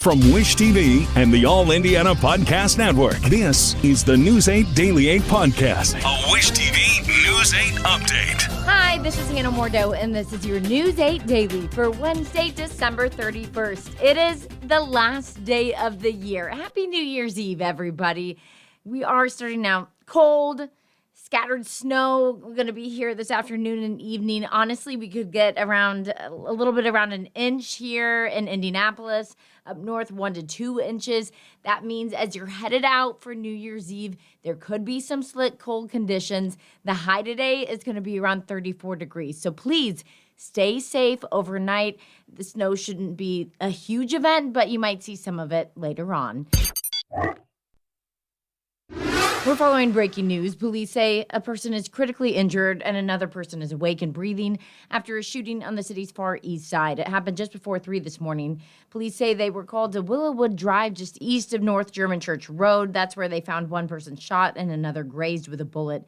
From Wish TV and the All Indiana Podcast Network, this is the News 8 Daily 8 Podcast, a Wish TV News 8 update. Hi, this is Hannah Mordo, and this is your News 8 Daily for Wednesday, December 31st. It is the last day of the year. Happy New Year's Eve, everybody. We are starting out cold. Scattered snow going to be here this afternoon and evening. Honestly, we could get around a little bit around an inch here in Indianapolis. Up north, 1 to 2 inches. That means as you're headed out for New Year's Eve, there could be some slick cold conditions. The high today is going to be around 34 degrees. So please stay safe overnight. The snow shouldn't be a huge event, but you might see some of it later on. We're following breaking news. Police say a person is critically injured and another person is awake and breathing after a shooting on the city's far east side. It happened just before 3 this morning. Police say they were called to Willowwood Drive just east of North German Church Road. That's where they found one person shot and another grazed with a bullet.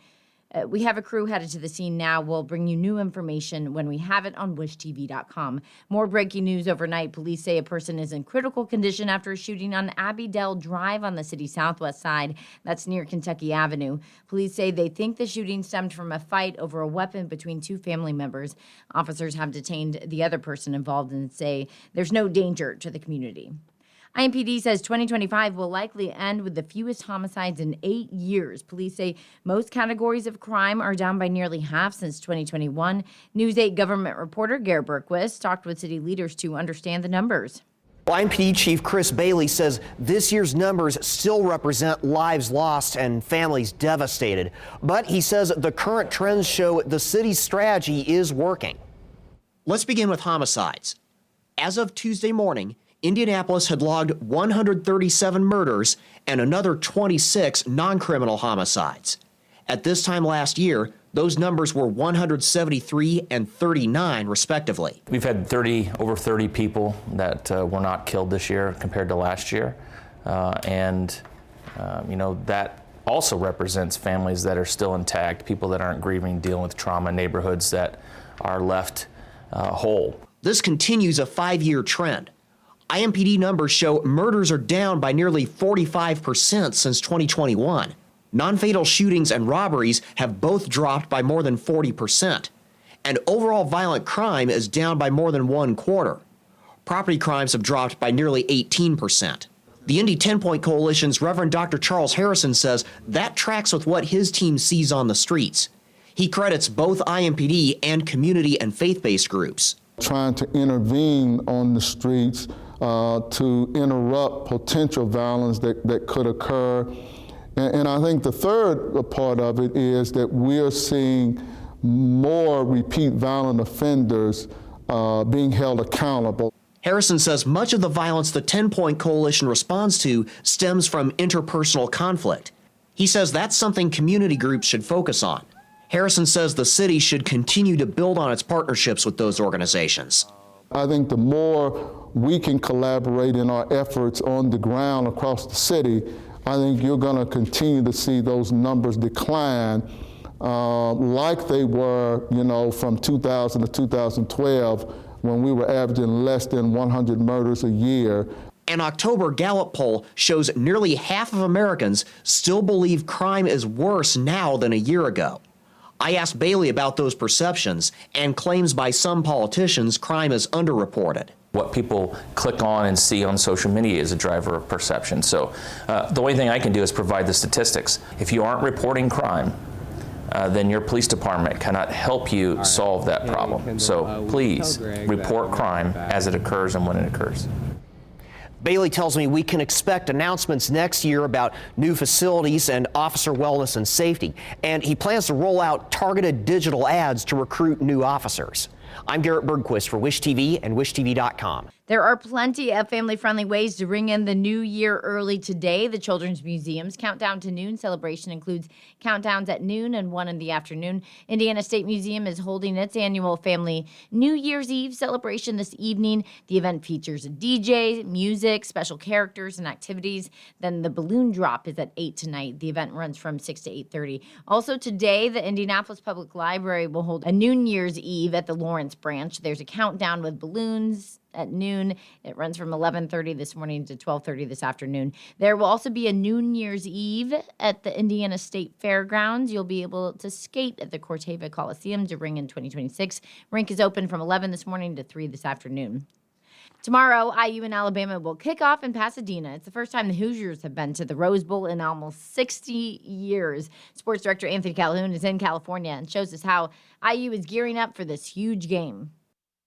We have a crew headed to the scene now. We'll bring you new information when we have it on wishtv.com. More breaking news overnight. Police say a person is in critical condition after a shooting on Abbeydale Drive on the city's southwest side. That's near Kentucky Avenue. Police say they think the shooting stemmed from a fight over a weapon between two family members. Officers have detained the other person involved and say there's no danger to the community. IMPD says 2025 will likely end with the fewest homicides in 8 years. Police say most categories of crime are down by nearly half since 2021. News 8 government reporter Garrett Berquist talked with city leaders to understand the numbers. IMPD Chief Chris Bailey says this year's numbers still represent lives lost and families devastated. But he says the current trends show the city's strategy is working. Let's begin with homicides. As of Tuesday morning, Indianapolis had logged 137 murders and another 26 non-criminal homicides. At this time last year, those numbers were 173 and 39, respectively. We've had over 30 people that were not killed this year compared to last year. That also represents families that are still intact, people that aren't grieving, dealing with trauma, neighborhoods that are left whole. This continues a 5-year trend. IMPD numbers show murders are down by nearly 45% since 2021. Non-fatal shootings and robberies have both dropped by more than 40%. And overall violent crime is down by more than 1/4. Property crimes have dropped by nearly 18%. The Indy 10-Point Coalition's Reverend Dr. Charles Harrison says that tracks with what his team sees on the streets. He credits both IMPD and community and faith-based groups. Trying to intervene on the streets to interrupt potential violence that could occur. And I think the third part of it is that we're seeing more repeat violent offenders being held accountable. Harrison says much of the violence the 10-Point Coalition responds to stems from interpersonal conflict. He says that's something community groups should focus on. Harrison says the city should continue to build on its partnerships with those organizations. I think the more we can collaborate in our efforts on the ground across the city, I think you're going to continue to see those numbers decline like they were, from 2000 to 2012, when we were averaging less than 100 murders a year. An October Gallup poll shows nearly half of Americans still believe crime is worse now than a year ago. I asked Bailey about those perceptions and claims by some politicians crime is underreported. What people click on and see on social media is a driver of perception. So the only thing I can do is provide the statistics. If you aren't reporting crime, then your police department cannot help you solve that problem. So please report crime as it occurs and when it occurs. Bailey tells me we can expect announcements next year about new facilities and officer wellness and safety. And he plans to roll out targeted digital ads to recruit new officers. I'm Garrett Bergquist for Wish TV and WishTV.com. There are plenty of family-friendly ways to ring in the new year early today. The Children's Museum's Countdown to Noon celebration includes countdowns at noon and 1 in the afternoon. Indiana State Museum is holding its annual family New Year's Eve celebration this evening. The event features a DJ, music, special characters, and activities. Then the balloon drop is at 8 tonight. The event runs from 6 to 8:30. Also today, the Indianapolis Public Library will hold a New Year's Eve at the Lawrence branch. There's a countdown with balloons, at noon. It runs from 11:30 this morning to 12:30 this afternoon. There will also be a New Year's Eve at the Indiana State Fairgrounds. You'll be able to skate at the Corteva Coliseum to ring in 2026. Rink is open from 11 this morning to 3 this afternoon. Tomorrow, IU and Alabama will kick off in Pasadena. It's the first time the Hoosiers have been to the Rose Bowl in almost 60 years. Sports director Anthony Calhoun is in California and shows us how IU is gearing up for this huge game.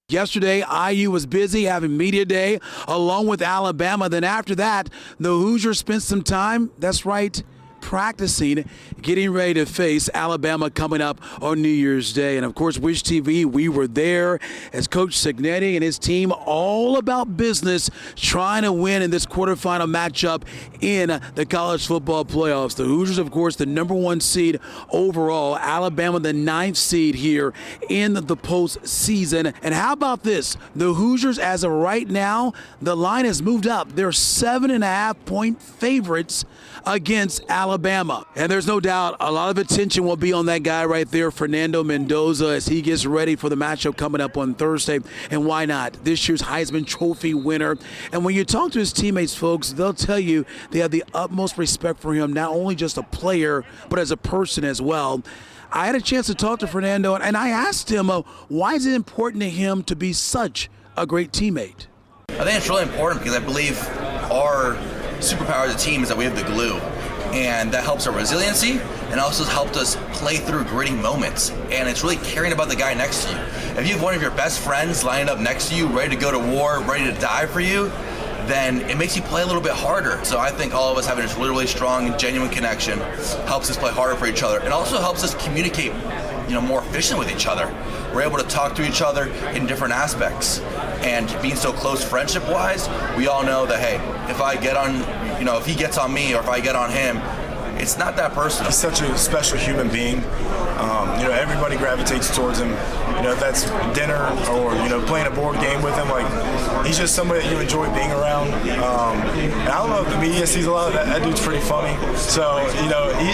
Yesterday, IU was busy having media day along with Alabama. Then after that, the Hoosiers spent some time, that's right, practicing, getting ready to face Alabama coming up on New Year's Day. And of course, Wish TV, we were there as Coach Cignetti and his team all about business, trying to win in this quarterfinal matchup in the college football playoffs. The Hoosiers, of course, the number 1 seed overall. Alabama, the 9th seed here in the postseason. And how about this? The Hoosiers, as of right now, the line has moved up. They're 7.5-point favorites against Alabama. And there's no doubt a lot of attention will be on that guy right there, Fernando Mendoza, as he gets ready for the matchup coming up on Thursday. And why not? This year's Heisman Trophy winner. And when you talk to his teammates, folks, they'll tell you they have the utmost respect for him, not only just a player, but as a person as well. I had a chance to talk to Fernando, and I asked him, why is it important to him to be such a great teammate? I think it's really important because I believe our superpower as a team is that we have the glue, and that helps our resiliency and also helped us play through gritty moments. And it's really caring about the guy next to you. If you have one of your best friends lined up next to you, ready to go to war, ready to die for you, then it makes you play a little bit harder. So I think all of us having this really, really strong and genuine connection helps us play harder for each other. It also helps us communicate, more efficiently with each other. We're able to talk to each other in different aspects. And being so close friendship-wise, we all know that, hey, if I get on, if he gets on me or if I get on him, it's not that personal. He's such a special human being. Everybody gravitates towards him. If that's dinner or, playing a board game with him, he's just somebody that you enjoy being around. And I don't know if the media sees a lot of that. That dude's pretty funny. So,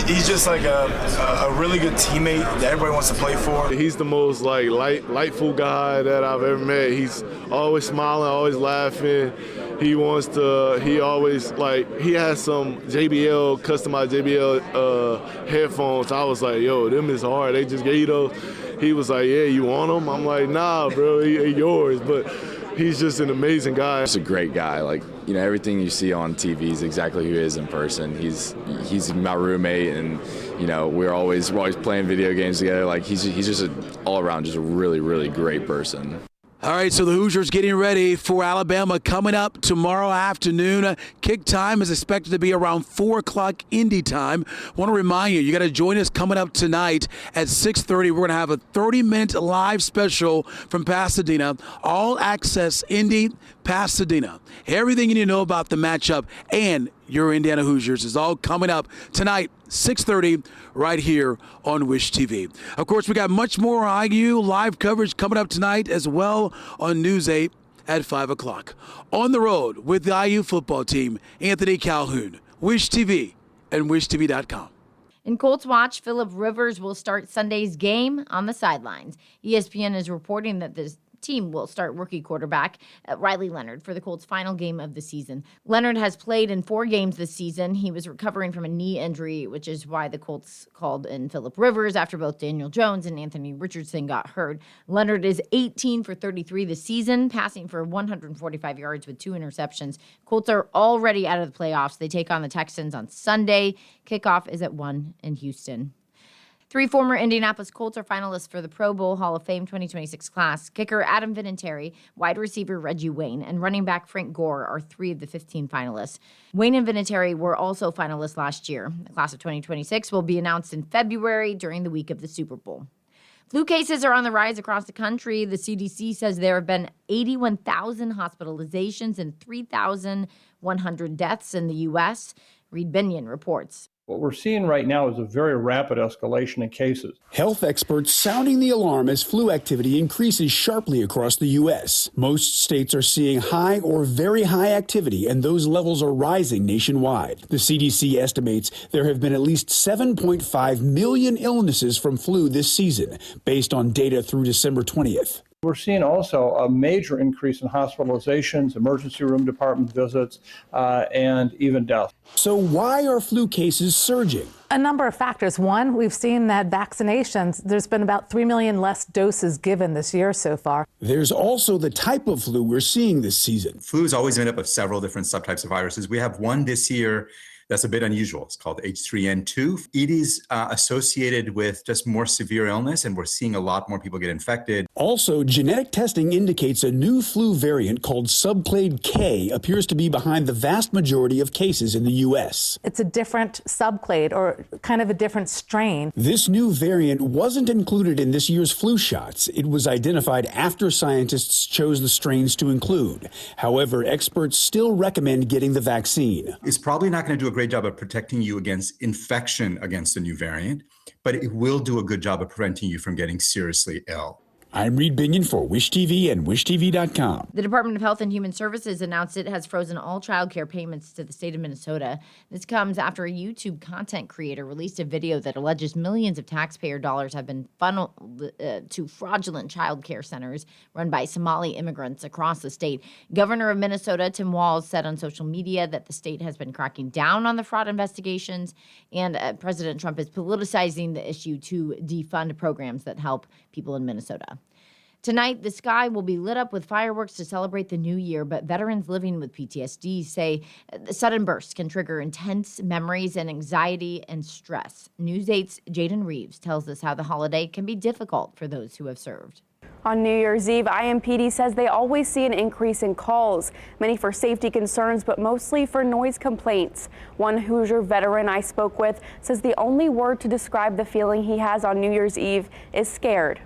he's just like a really good teammate that everybody wants to play for. He's the most lightful guy that I've ever met. He's always smiling, always laughing. He always he has some customized JBL headphones. I was like, yo, them is hard. They just gave those. He was like, yeah, you want them? I'm like, nah, bro, he yours. But he's just an amazing guy. He's a great guy. Everything you see on TV is exactly who he is in person. He's my roommate, and we're always playing video games together. He's just all around just a really, really great person. All right, so the Hoosiers getting ready for Alabama coming up tomorrow afternoon. Kick time is expected to be around 4 o'clock Indy time. Want to remind you, you got to join us coming up tonight at 6:30. We're going to have a 30-minute live special from Pasadena, all access Indy, Pasadena. Everything you need to know about the matchup and your Indiana Hoosiers is all coming up tonight, 6:30, right here on Wish TV. Of course, we got much more IU live coverage coming up tonight as well on News 8 at 5 o'clock. On the road with the IU football team, Anthony Calhoun, Wish TV and WishTV.com. In Colts Watch, Phillip Rivers will start Sunday's game on the sidelines. ESPN is reporting that this team will start rookie quarterback Riley Leonard for the Colts' final game of the season. Leonard has played in 4 games this season. He was recovering from a knee injury, which is why the Colts called in Phillip Rivers after both Daniel Jones and Anthony Richardson got hurt. Leonard is 18 for 33 this season, passing for 145 yards with 2 interceptions. Colts are already out of the playoffs. They take on the Texans on Sunday. Kickoff is at 1 in Houston. 3 former Indianapolis Colts are finalists for the Pro Bowl Hall of Fame 2026 class. Kicker Adam Vinatieri, wide receiver Reggie Wayne, and running back Frank Gore are 3 of the 15 finalists. Wayne and Vinatieri were also finalists last year. The class of 2026 will be announced in February during the week of the Super Bowl. Flu cases are on the rise across the country. The CDC says there have been 81,000 hospitalizations and 3,100 deaths in the U.S. Reed Binion reports. What we're seeing right now is a very rapid escalation in cases. Health experts sounding the alarm as flu activity increases sharply across the U.S. Most states are seeing high or very high activity, and those levels are rising nationwide. The CDC estimates there have been at least 7.5 million illnesses from flu this season, based on data through December 20th. We're seeing also a major increase in hospitalizations, emergency room department visits, and even deaths. So why are flu cases surging? A number of factors. One, we've seen that vaccinations, there's been about 3 million less doses given this year so far. There's also the type of flu we're seeing this season. Flu is always made up of several different subtypes of viruses. We have one this year that's a bit unusual. It's called H3N2. It is associated with just more severe illness, and we're seeing a lot more people get infected. Also, genetic testing indicates a new flu variant called subclade K appears to be behind the vast majority of cases in the U.S. It's a different subclade, or kind of a different strain. This new variant wasn't included in this year's flu shots. It was identified after scientists chose the strains to include. However, experts still recommend getting the vaccine. It's probably not going to do a great job of protecting you against infection against the new variant, but it will do a good job of preventing you from getting seriously ill. I'm Reed Binion for Wish TV and WishTV.com. The Department of Health and Human Services announced it has frozen all child care payments to the state of Minnesota. This comes after a YouTube content creator released a video that alleges millions of taxpayer dollars have been funneled to fraudulent child care centers run by Somali immigrants across the state. Governor of Minnesota, Tim Walz, said on social media that the state has been cracking down on the fraud investigations, and President Trump is politicizing the issue to defund programs that help people in Minnesota. Tonight, the sky will be lit up with fireworks to celebrate the new year, but veterans living with PTSD say sudden bursts can trigger intense memories and anxiety and stress. News 8's Jaden Reeves tells us how the holiday can be difficult for those who have served. On New Year's Eve, IMPD says they always see an increase in calls, many for safety concerns, but mostly for noise complaints. One Hoosier veteran I spoke with says the only word to describe the feeling he has on New Year's Eve is scared.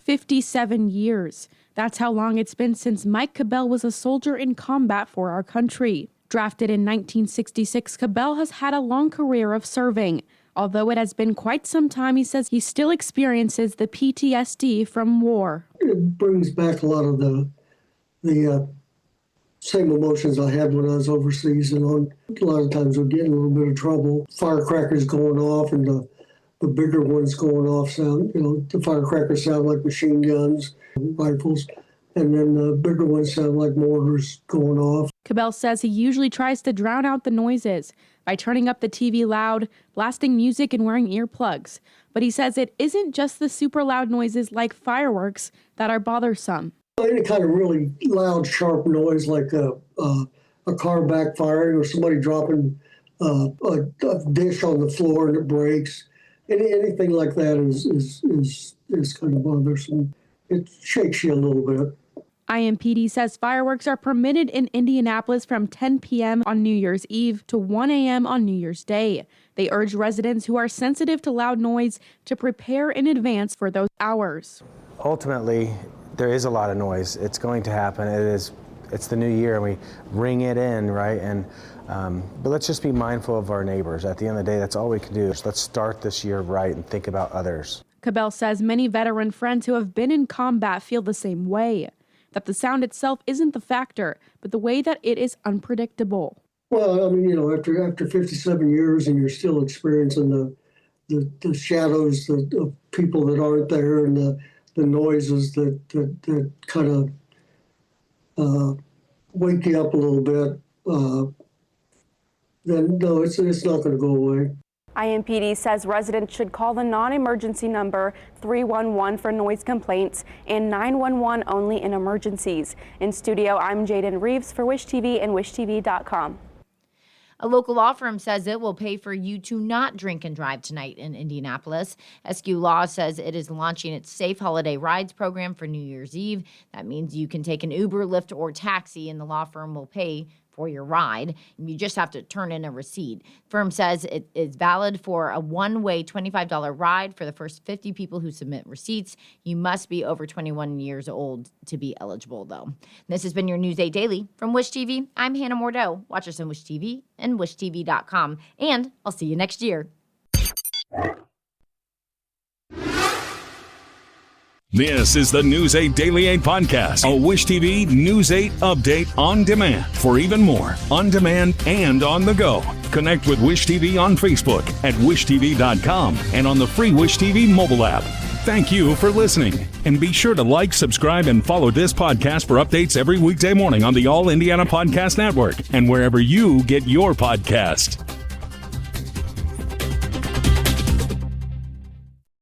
57 years. That's how long it's been since Mike Cabell was a soldier in combat for our country. Drafted in 1966, Cabell has had a long career of serving. Although it has been quite some time, he says he still experiences the PTSD from war. It brings back a lot of the same emotions I had when I was overseas, and a lot of times we're getting a little bit of trouble. Firecrackers going off, and the bigger ones going off sound, the firecrackers sound like machine guns, rifles, and then the bigger ones sound like mortars going off. Cabell says he usually tries to drown out the noises by turning up the TV loud, blasting music, and wearing earplugs. But he says it isn't just the super loud noises like fireworks that are bothersome. Any kind of really loud, sharp noise like a car backfiring or somebody dropping a dish on the floor and it breaks. Anything like that is kind of bothersome. It shakes you a little bit. IMPD says fireworks are permitted in Indianapolis from 10 p.m. on New Year's Eve to 1 a.m. on New Year's Day. They urge residents who are sensitive to loud noise to prepare in advance for those hours. Ultimately, there is a lot of noise. It's going to happen. It's the new year, and we ring it in, right? But let's just be mindful of our neighbors. At the end of the day, that's all we can do. Let's start this year right and think about others. Cabell says many veteran friends who have been in combat feel the same way, that the sound itself isn't the factor, but the way that it is unpredictable. Well, I mean, after 57 years and you're still experiencing the shadows of people that aren't there and the noises that kind of wake you up a little bit, then no, it's not going to go away. IMPD says residents should call the non-emergency number 311 for noise complaints and 911 only in emergencies. In studio, I'm Jaden Reeves for Wish TV and WishTV.com. A local law firm says it will pay for you to not drink and drive tonight in Indianapolis. SQ Law says it is launching its Safe Holiday Rides program for New Year's Eve. That means you can take an Uber, Lyft, or taxi, and the law firm will pay for your ride. You just have to turn in a receipt. Firm says it is valid for a one-way $25 ride for the first 50 people who submit receipts. You must be over 21 years old to be eligible, though. This has been your News 8 Daily from Wish TV. I'm Hannah Mordeau. Watch us on Wish TV and WishTV.com. And I'll see you next year. This is the News 8 Daily 8 podcast, a Wish TV News 8 update on demand. For even more, on demand and on the go, connect with Wish TV on Facebook at WishTV.com and on the free Wish TV mobile app. Thank you for listening. And be sure to like, subscribe, and follow this podcast for updates every weekday morning on the All Indiana Podcast Network and wherever you get your podcast.